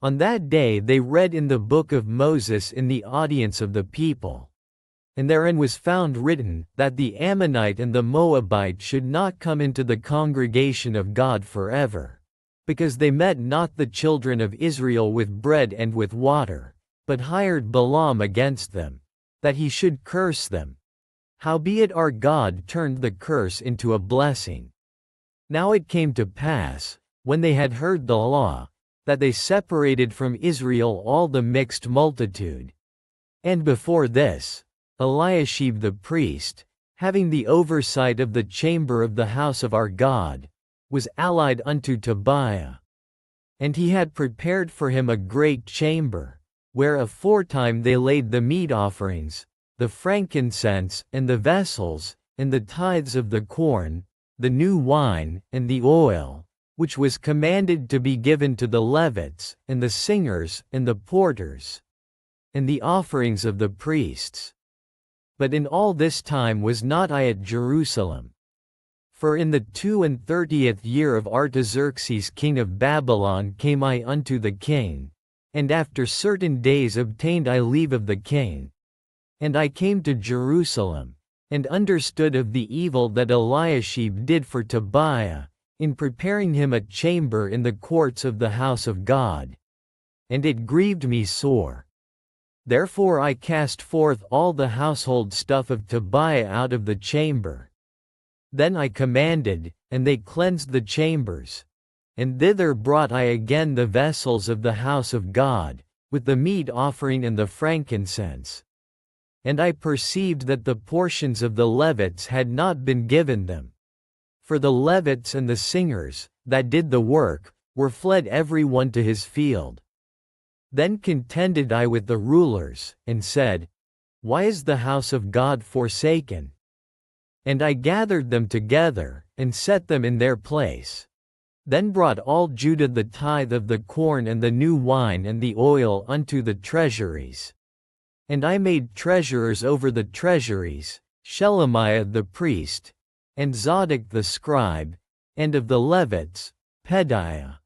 On that day they read in the book of Moses in the audience of the people. And therein was found written, that the Ammonite and the Moabite should not come into the congregation of God forever. Because they met not the children of Israel with bread and with water, but hired Balaam against them, that he should curse them. Howbeit our God turned the curse into a blessing. Now it came to pass, when they had heard the law, that they separated from Israel all the mixed multitude. And before this, Eliashib the priest, having the oversight of the chamber of the house of our God, was allied unto Tobiah. And he had prepared for him a great chamber, where aforetime they laid the meat offerings, the frankincense, and the vessels, and the tithes of the corn, the new wine, and the oil, which was commanded to be given to the Levites, and the singers, and the porters, and the offerings of the priests. But in all this time was not I at Jerusalem. For in the 32nd year of Artaxerxes king of Babylon came I unto the king, and after certain days obtained I leave of the king. And I came to Jerusalem, and understood of the evil that Eliashib did for Tobiah, in preparing him a chamber in the courts of the house of God. And it grieved me sore. Therefore I cast forth all the household stuff of Tobiah out of the chamber. Then I commanded, and they cleansed the chambers. And thither brought I again the vessels of the house of God, with the meat offering and the frankincense. And I perceived that the portions of the Levites had not been given them. For the Levites and the singers, that did the work, were fled every one to his field. Then contended I with the rulers, and said, Why is the house of God forsaken? And I gathered them together, and set them in their place. Then brought all Judah the tithe of the corn and the new wine and the oil unto the treasuries. And I made treasurers over the treasuries, Shelemiah the priest, and Zadok the scribe, and of the Levites, Pedaiah.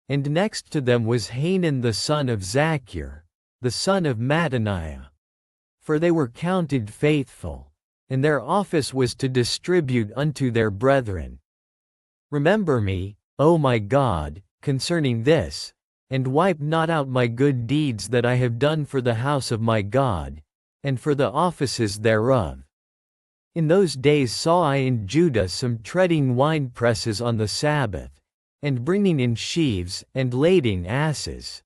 And next to them was Hanan the son of Zachir, the son of Mattaniah. For they were counted faithful, and their office was to distribute unto their brethren. Remember me, O my God, concerning this, and wipe not out my good deeds that I have done for the house of my God, and for the offices thereof. In those days saw I in Judah some treading winepresses on the Sabbath, and bringing in sheaves, and lading asses,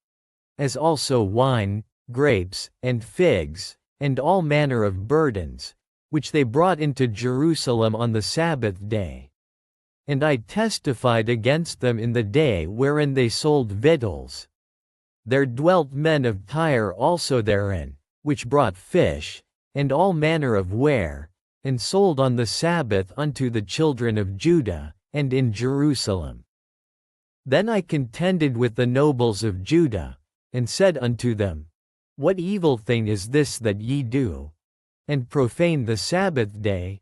as also wine, grapes, and figs, and all manner of burdens, which they brought into Jerusalem on the Sabbath day. And I testified against them in the day wherein they sold victuals. There dwelt men of Tyre also therein, which brought fish, and all manner of ware, and sold on the Sabbath unto the children of Judah, and in Jerusalem. Then I contended with the nobles of Judah, and said unto them, What evil thing is this that ye do? And profane the Sabbath day?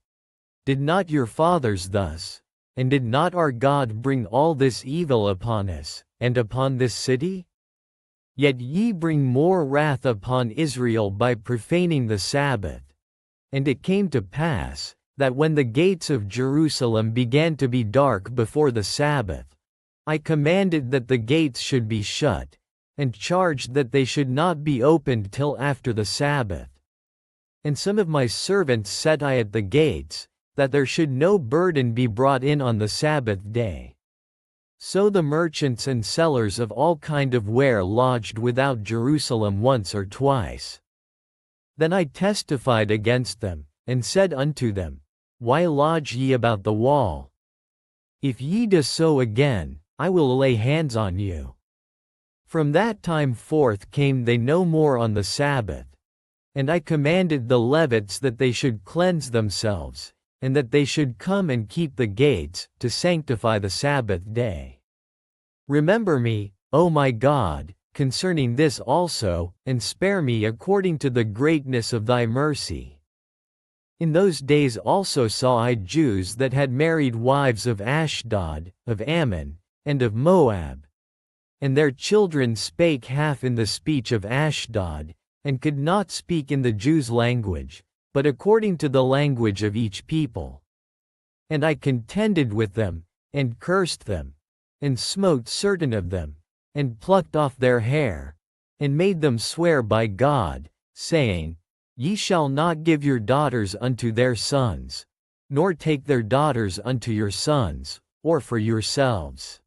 Did not your fathers thus? And did not our God bring all this evil upon us, and upon this city? Yet ye bring more wrath upon Israel by profaning the Sabbath. And it came to pass, that when the gates of Jerusalem began to be dark before the Sabbath, I commanded that the gates should be shut, and charged that they should not be opened till after the Sabbath. And some of my servants set I at the gates, that there should no burden be brought in on the Sabbath day. So the merchants and sellers of all kind of ware lodged without Jerusalem once or twice. Then I testified against them, and said unto them, Why lodge ye about the wall? If ye do so again, I will lay hands on you. From that time forth came they no more on the Sabbath. And I commanded the Levites that they should cleanse themselves, and that they should come and keep the gates, to sanctify the Sabbath day. Remember me, O my God, concerning this also, and spare me according to the greatness of thy mercy. In those days also saw I Jews that had married wives of Ashdod, of Ammon, and of Moab. And their children spake half in the speech of Ashdod, and could not speak in the Jews' language, but according to the language of each people. And I contended with them, and cursed them, and smote certain of them, and plucked off their hair, and made them swear by God, saying, Ye shall not give your daughters unto their sons, nor take their daughters unto your sons, or for yourselves.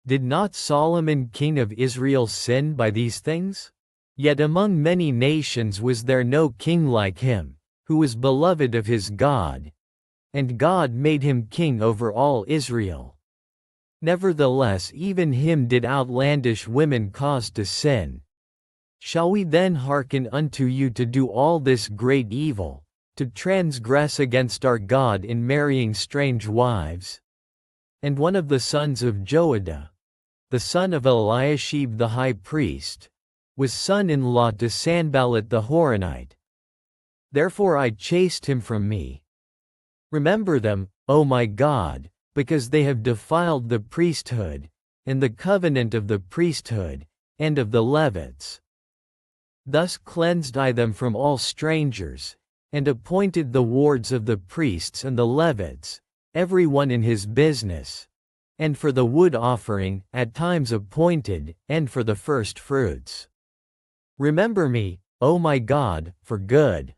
Did not Solomon king of Israel sin by these things? Yet among many nations was there no king like him, who was beloved of his God, and God made him king over all Israel. Nevertheless even him did outlandish women cause to sin. Shall we then hearken unto you to do all this great evil, to transgress against our God in marrying strange wives? And one of the sons of Joadah, the son of Eliashib the high priest, was son-in-law to Sanballat the Horonite. Therefore I chased him from me. Remember them, O my God, because they have defiled the priesthood, and the covenant of the priesthood, and of the Levites. Thus cleansed I them from all strangers, and appointed the wards of the priests and the Levites, every one in his business, and for the wood offering, at times appointed, and for the first fruits. Remember me, O my God, for good.